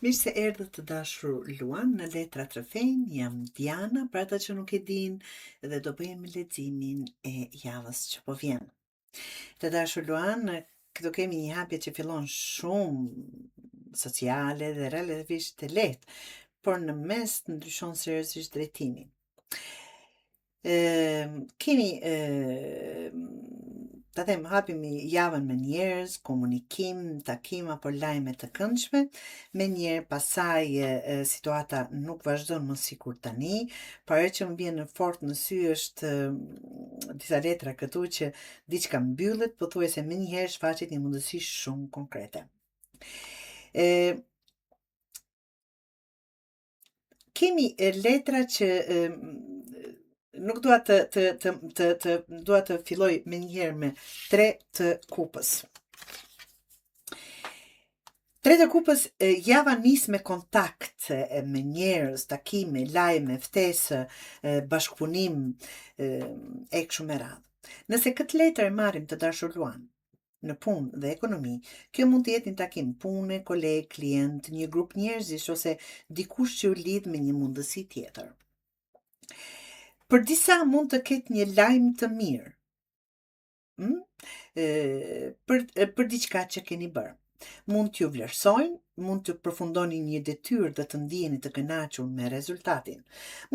Mirë se erdhët të dashur Luan në Letra të Fejnë, jam Diana, për ata që nuk e din, dhe do bëjmë leximin e javës që po vjen. Të dashur Luan, këtu kemi një hapje që fillon shumë sociale dhe relativisht të lehtë, por në mes ndryshon seriozisht drejtimin. Kemi ta them hapemi javën me njerëz, komunikim, takim apo lajme të këndshme. Me njerë pasaj situata nuk vazhdon më sikur tani, por ajo që më vjen në fort në sy është disa letra këtu që diçka mbyllet, pothuajse me njëherë shfaqet një mundësi shumë konkrete. Kemi letra që nuk dua dua të filloj me njëherë me 3 të kupës. 3 të kupës, java nis me kontakt me njerëz, takime, lajme, ftesë, bashkëpunim e kështu me radhë. Nëse këtë letër e marrim të dashur Luan në punë dhe ekonomi, kjo mund të jetë një takim pune, koleg, klient, një grup njerëzish ose dikush që u lidh me një mundësi tjetër. Për disa mund të ketë një lajm të mirë, për diçka që keni bërë. Mund t'ju vlerësojnë, mund të përfundoni një detyrë dhe të ndjeni të kënaqur me rezultatin.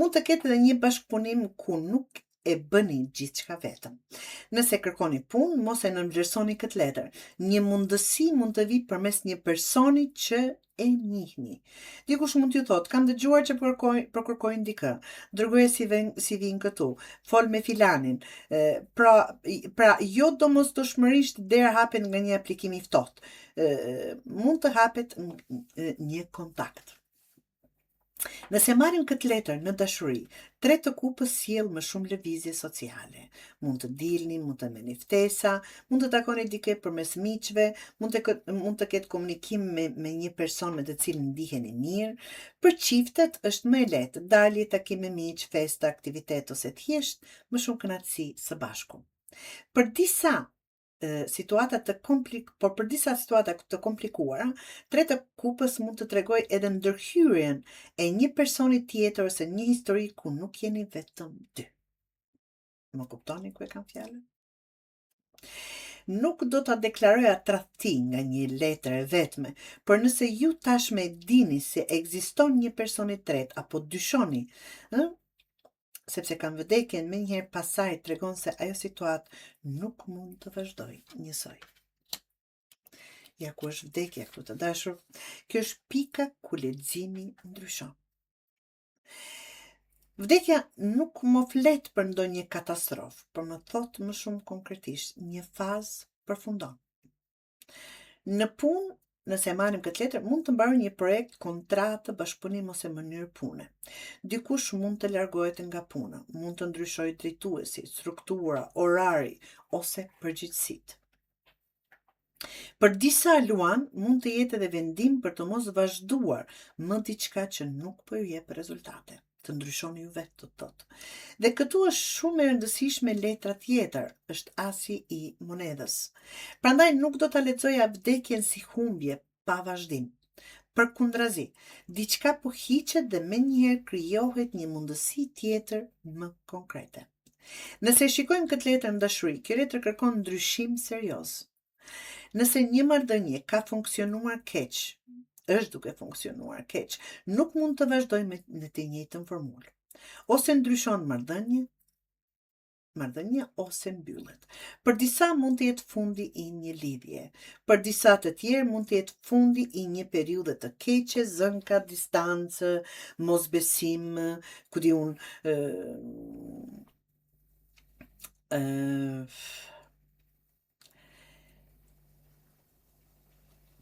Mund të ketë edhe një bashkëpunim ku nuk e bëni gjithçka vetëm. Nëse kërkoni punë, mos e nënvlerësoni këtë letër. Një mundësi mund të vi përmes një personi që e njihni. Dikush mund t'ju thotë, kam dëgjuar që kërkojnë dikë, dërgoje si vin këtu, fol me filanin, pra jo domosdoshmërisht der hapet nga një aplikim i ftohtë. Mund të hapet një kontakt. Nëse marrim këtë letër në dashuri, 3 të kupës sjell më shumë lëvizje sociale. Mund të dilni, mund të merrni ftesa, mund të takoni dikë përmes miqve, mund të ketë komunikim me një person me të cilin ndiheni mirë. Për çiftet është më e lehtë, dalje, takim me miq, festa, aktivitet ose thjesht më shumë kënaqësi së bashku. Për disa situata të komplikuara, 3 të kupës mund të tregoj edhe ndërhyrjen e një personi tjetër ose një histori ku nuk jeni vetëm dy. Më kuptoni ku e kam fjalën? Nuk do ta deklaroj tradhti nga një letër e vetme, por nëse ju tashmë dini se ekziston një person i tretë apo dyshoni, sepse kam vdekjen me njëherë pasaj tregon se ajo situatë nuk mund të vazhdoj njësoj. Ja ku është vdekja këtu të dashur, kjo është pika ku leximi ndryshon. Vdekja nuk më flet për ndonjë katastrofë, por më thot më shumë konkretisht, një fazë përfundon. Në punë, nëse marrim këtë letër, mund të mbaroj një projekt, kontratë, bashkëpunim ose mënyrë pune. Dikush mund të largohet nga puna, mund të ndryshojë drejtuesi, struktura, orari ose përgjegjësitë. Për disa Luan, mund të jetë edhe vendim për të mos vazhduar më diçka që nuk po ju jep rezultate. Të ndryshoni ju vetë, të thotë. Dhe këtu është shumë e rëndësishme letra tjetër, është asi i monedhës. Prandaj nuk do ta lexoja vdekjen si humbje pa vazhdim. Përkundrazi, diçka po hiqet dhe menjëherë krijohet një mundësi tjetër më konkrete. Nëse shikojmë këtë letër në dashuri, kjo letër kërkon ndryshim serioz. Nëse një marrëdhënie ka funksionuar keq, është duke funksionuar keq, nuk mund të vazhdoj në të njëjtën formulë. Ose ndryshon marrëdhënia ose mbyllet. Për disa mund të jetë fundi i një lidhje. Për disa të tjerë mund të jetë fundi i një periudhe të keqe, zënka, distancë, mosbesim, ku di unë,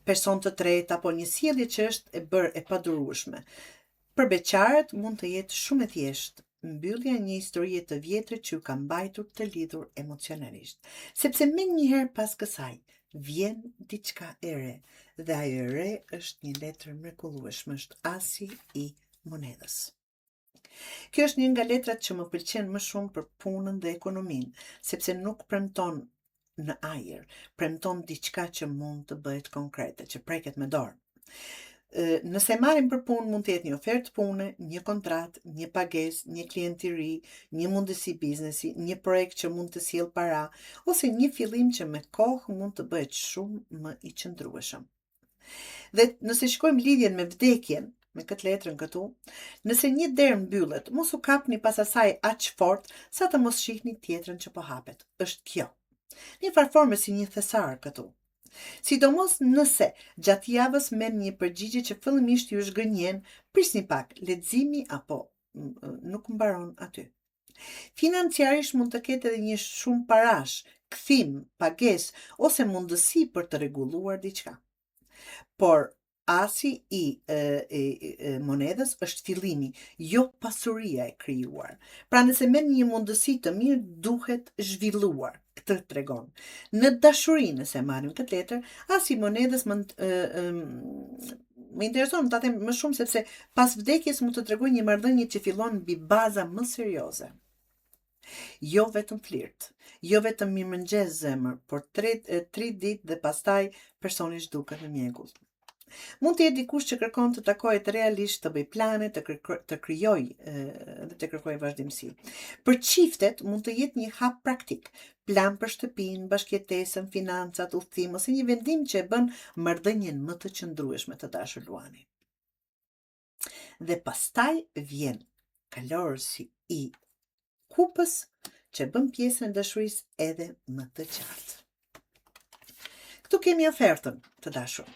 person të tretë apo një sjellje që është e bërë e padurueshme. Për beqarët mund të jetë shumë e thjeshtë, mbyllja një historie të vjetër që ju ka mbajtur të lidhur emocionalisht, sepse menjëherë pas kësaj vjen diçka e re, dhe ajo e re është një letër mrekullueshme, është asi i monedhës. Kjo është një nga letrat që më pëlqen më shumë për punën dhe ekonominë, sepse nuk premton në ajër, premton diçka që mund të bëhet konkrete, që preket me dorë. Nëse marrim për punë, mund të jetë një ofertë pune, një kontratë, një pagesë, një klient i ri, një mundësi biznesi, një projekt që mund të sjellë para, ose një fillim që me kohë mund të bëhet shumë më i qëndrueshëm. Dhe nëse shikojmë lidhjen me vdekjen, me këtë letrën këtu, nëse një derë mbyllet, mos u kapni pas asaj aq fort sa të mos shihni tjetrën që po hapet. Është kjo. Një farforme si një thesar këtu. Sidomos nëse gjatë javës merr një përgjigje që fillimisht ju zgënjen, prisni pak, leximi apo nuk mbaron aty. Financiarisht mund të ketë edhe një shumë parash, kthim, pagesë ose mundësi për të rregulluar diçka. Por asi i monedhës është fillimi, jo pasuria e krijuar. Pra nëse merr një mundësi të mirë, duhet zhvilluar. Këtë tregon. Në dashuri, nëse marrim këtë letër, asi i monedhës më intereson ta them më shumë sepse pas vdekjes mund të tregoj një marrëdhënie që fillon mbi baza më serioze. Jo vetëm flirt, jo vetëm mirëmëngjes zemër, por 3 ditë dhe pastaj personi zhduket në mjegull. Mund të jetë dikush që kërkon të takohet realisht, të bëj plane, të krijoj dhe të kërkojë vazhdimsi. Për çiftet mund të jetë një hap praktik, plan për shtëpinë, bashkëjetesën, financat, udhtim ose një vendim që e bën marrëdhënien më të qëndrueshme të dashur luani. Dhe pastaj vjen kalorësi i kupës që bën pjesën e dashurisë edhe më të qartë. Këtu kemi ofertën të dashur.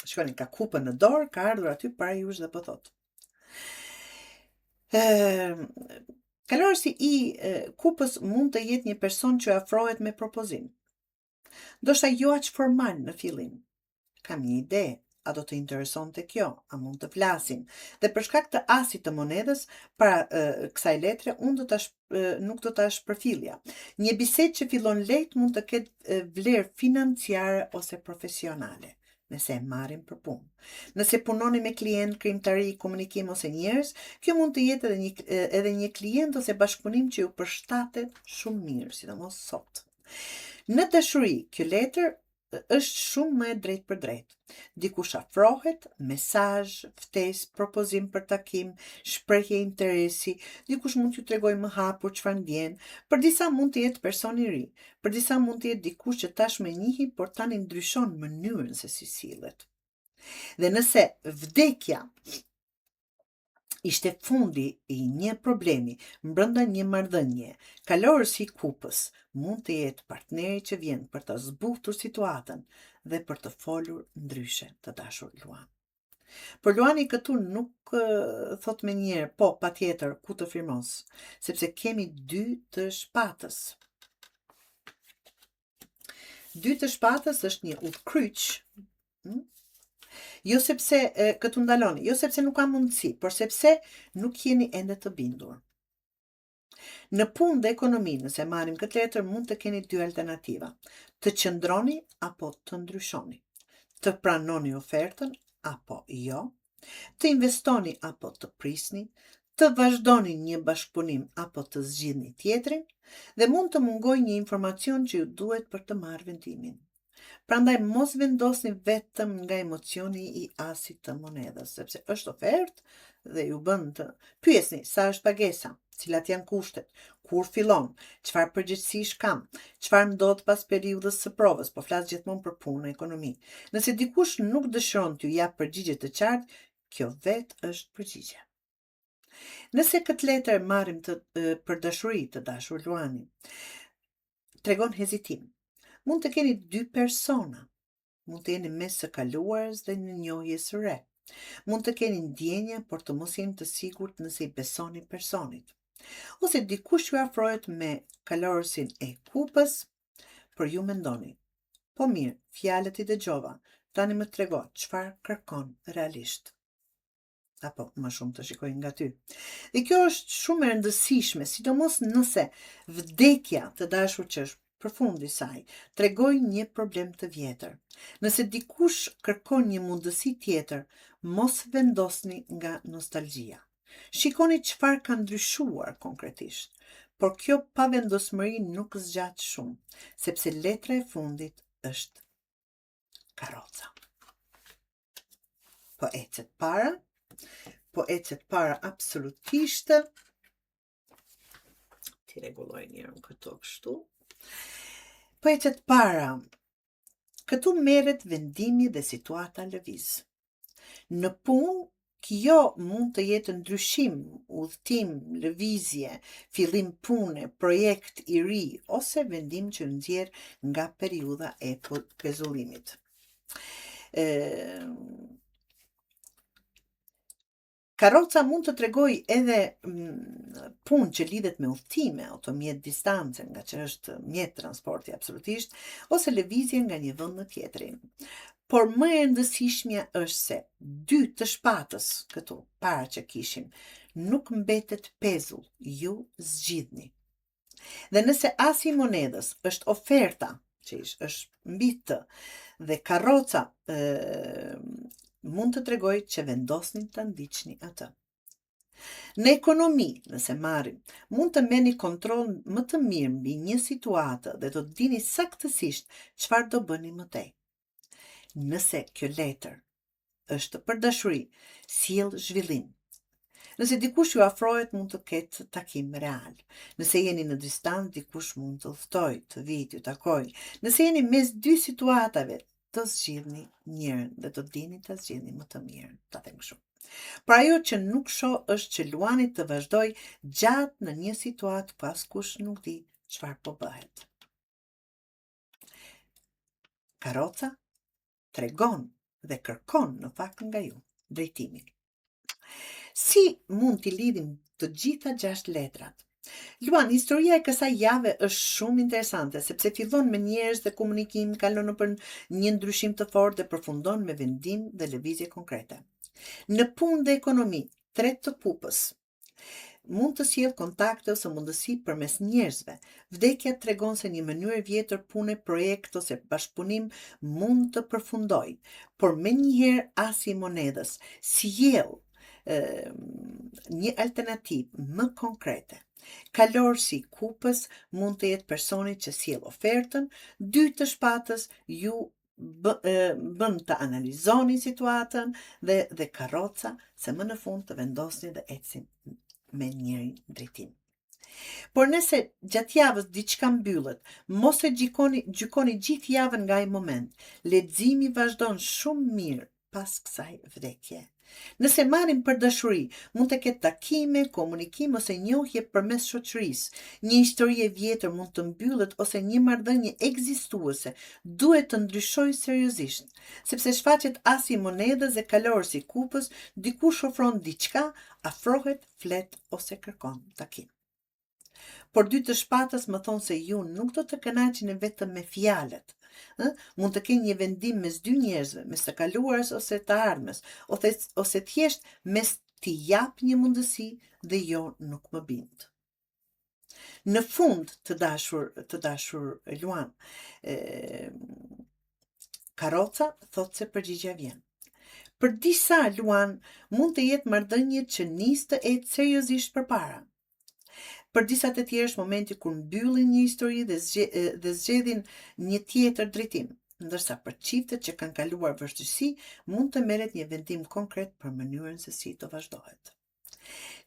Shkoni, ka kupën në dorë, ka ardhur aty para jush dhe po thot. Kalorësi i kupës mund të jetë një person që afrohet me propozim. Ndoshta jo aq formal në fillim. Kam një ide, a do të interesonte kjo, a mund të flasim. Dhe për shkak të asit të monedhës, para kësaj letre, unë nuk do ta shpërfillja. Një bisedë që fillon lehtë mund të ketë vlerë financiare ose profesionale. Nëse e marrim për punë. Nëse punoni me klient, krijimtari, komunikim ose njerëz, kjo mund të jetë edhe një klient ose bashkëpunim që ju përshtatet shumë mirë, sidomos sot. Në dashuri, kjo letër është shumë më e drejtë për drejtë. Dikush afrohet, mesazh, ftesë, propozim për takim, shprehje interesi, dikush mund t'ju tregojë më hapur çfarë ndjen, për disa mund të jetë person i ri, për disa mund të jetë dikush që tashmë e njihi, por tani ndryshon mënyrën se si sillet. Dhe nëse vdekja ishte fundi i një problemi brenda një marrëdhënie, kalorësi i kupës mund të jetë partneri që vjen për të zbutur situatën dhe për të folur ndryshe, të dashur luan. Por luani këtu nuk thot me njëherë, po patjetër ku të firmos, sepse kemi 2 të shpatës. 2 të shpatës është një udhkryq. Jo sepse këtu ndaloni, jo sepse nuk ka mundësi, por sepse nuk jeni ende të bindur. Në punë dhe ekonomi, nëse marrim këtë letër, mund të keni 2 alternativa. Të qëndroni apo të ndryshoni. Të pranoni ofertën apo jo. Të investoni apo të prisni. Të vazhdoni një bashkëpunim apo të zgjidhni tjetrin. Dhe mund të mungojë një informacion që ju duhet për të marrë vendimin. Prandaj mos vendosni vetëm nga emocioni i asit të monedhës, sepse është ofertë dhe ju bën të pyesni sa është pagesa, cilat janë kushtet, kur fillon, çfarë përgjegjësish kam, çfarë ndodh pas periudhës së provës, po flas gjithmonë për punë, ekonomi. Nëse dikush nuk dëshiron t'ju jap përgjigje të qartë, kjo vetë është përgjigje. Nëse këtë letër marrim për dashuri të dashur luani, tregon hezitim. Mund të keni 2 persona. Mund të jeni mes së kaluarës dhe në njohjes së re. Mund të keni ndjenja, por të mos jeni të sigurt nëse i besoni personit. Ose dikush ju afrohet me kalorësin e kupës, por ju mendoni. Po mirë, fjalët i dëgjova, tani më trego çfarë kërkon realisht. Apo më shumë të shikoj nga ty. Dhe kjo është shumë e rëndësishme, sidomos nëse vdekja të dashur që është përfundi saj, tregoj një problem të vjetër. Nëse dikush kërkon një mundësi tjetër, mos vendosni nga nostalgjia. Shikoni çfarë ka ndryshuar konkretisht, por kjo pavendosmëri nuk zgjat shumë, sepse letra e fundit është karroca. po ecet para absolutisht. Ti rregulloj njërën këto kështu. Po ecet para. Këtu merret vendimi dhe situata lëviz. Në punë, kjo mund të jetë ndryshim, udhëtim, lëvizje, fillim pune, projekt i ri, ose vendim që nxjerr nga periudha e pezullimit. Karroca mund të tregoj edhe punë që lidhet me udhëtime, automjet distance, nga që është mjet transporti absolutisht, ose lëvizje nga një vend në tjetrin. Por më e rëndësishmja është se dy të shpatës këtu, para që kishim, nuk mbetet pezull, ju zgjidhni. Dhe nëse asi i monedhës është oferta, që është mbi të, dhe karroca mund të tregoj që vendosni të ndiqni atë. Në ekonomi, nëse marrim, mund të merrni kontroll më të mirë mbi një situatë dhe do të dini saktësisht çfarë do bëni më tej. Nëse kjo letër është për dashuri, sjell zhvillim. Nëse dikush ju afrohet, mund të ketë takim real. Nëse jeni në distancë, dikush mund të udhtoj, të vijë, t'ju takoj. Nëse jeni mes dy situatave, të zgjidhni njërën dhe të dini të zgjidhni më të mirën, ta them kështu. Por ajo që nuk shoh është që luani të vazhdoj gjatë në një situatë ku askush nuk di çfarë po bëhet. Karroca tregon dhe kërkon në fakt nga ju drejtimin. Si mund t'i lidhim të gjitha 6 letrat? Luan, historia e kësaj jave është shumë interesante, sepse fillon me njerëz dhe komunikim, kalon nëpër një ndryshim të fortë dhe përfundon me vendim dhe lëvizje konkrete. Në punë dhe ekonomi, tret të kupës mund të sjell kontakte ose mundësi përmes njerëzve. Vdekja tregon se një mënyrë vjetër pune, projekt ose bashkëpunim mund të përfundojë, por menjëherë asi i monedhës sjell një alternativë më konkrete. Kalorësi i kupës mund të jetë personi që sjell ofertën, dy të shpatës ju bën të analizoni situatën dhe karroca se më në fund të vendosni dhe ecin me njërin drejtim. Por nëse gjatë javës diçka mbyllet, mos e gjykoni gjithë javën nga ai moment. Leximi vazhdon shumë mirë pas kësaj vdekje. Nëse marrim për dashuri, mund të ketë takime, komunikim ose njohje përmes shoqërisë. Një histori e vjetër mund të mbyllet ose një marrëdhënie ekzistuese duhet të ndryshojë seriozisht, sepse shfaqet asi i monedhës dhe kalorësi i kupës, dikush ofron diçka, afrohet, flet ose kërkon takim. Por dy të shpatës më thonë se ju nuk do të kënaqeni vetëm me fjalët. Mund të kenë një vendim mes dy njerëzve, mes të kaluarës ose të ardhmes, ose thjesht mes t'i jap një mundësi dhe jo nuk më bind. Në fund të dashur Luan, karroca thotë se përgjigja vjen. Për disa Luan mund të jetë marrëdhënie që nis të ecë seriozisht përpara. Për disa të tjerë është momenti kur mbyllin një histori dhe zgjedhin një tjetër drejtim, ndërsa për çiftet që kanë kaluar vështirësi mund të merret një vendim konkret për mënyrën se si të vazhdohet.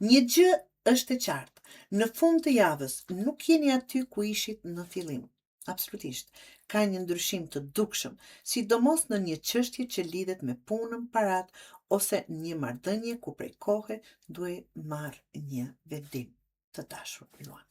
Një gjë është e qartë, në fund të javës nuk jeni aty ku ishit në fillim. Absolutisht, ka një ndryshim të dukshëm, sidomos në një çështje që lidhet me punën, parat ose një marrëdhënie ku prej kohe duhet marrë një vendim. Të dashur Luan.